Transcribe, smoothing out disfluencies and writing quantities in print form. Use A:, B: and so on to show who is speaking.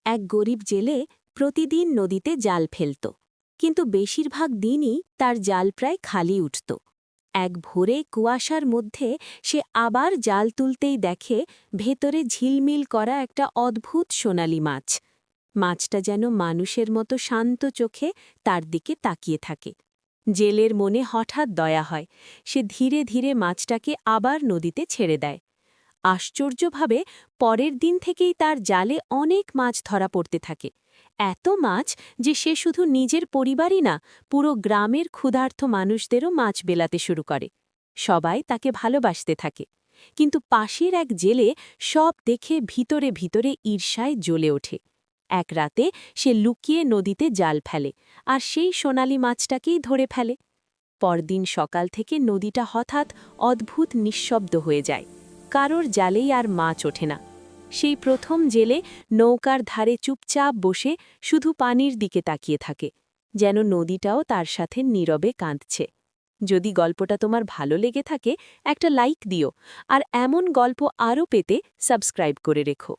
A: এক গরিব জেলে প্রতিদিন নদীতে জাল ফেলত, কিন্তু বেশিরভাগ দিনই তার জাল প্রায় খালি উঠত। এক ভোরে কুয়াশার মধ্যে সে আবার জাল তুলতেই দেখে ভেতরে ঝিলমিল করা একটা অদ্ভুত সোনালি মাছ। মাছটা যেন মানুষের মতো শান্ত চোখে তার দিকে তাকিয়ে থাকে। জেলের মনে হঠাৎ দয়া হয়, সে ধীরে ধীরে মাছটাকে আবার নদীতে ছেড়ে দেয়। আশ্চর্যভাবে পরের দিন থেকেই তার জালে অনেক মাছ ধরা পড়তে থাকে, এত মাছ যে সে শুধু নিজের পরিবারই না, পুরো গ্রামের ক্ষুধার্ত মানুষদেরও মাছ বেলাতে শুরু করে। সবাই তাকে ভালোবাসতে থাকে, কিন্তু পাশের এক জেলে সব দেখে ভিতরে ভিতরে ঈর্ষায় জ্বলে ওঠে। এক রাতে সে লুকিয়ে নদীতে জাল ফেলে, আর সেই সোনালি মাছটাকেই ধরে ফেলে। পরদিন সকাল থেকে নদীটা হঠাৎ অদ্ভুত নিঃশব্দ হয়ে যায়, কারোর জালেই আর মাছ ওঠে না। সেই প্রথম জেলে নৌকার ধারে চুপচাপ বসে শুধু পানির দিকে তাকিয়ে থাকে, যেন নদীটাও তার সাথে নীরবে কাঁদছে। যদি গল্পটা তোমার ভালো লেগে থাকে, একটা লাইক দিও, আর এমন গল্প আরও পেতে সাবস্ক্রাইব করে রেখো।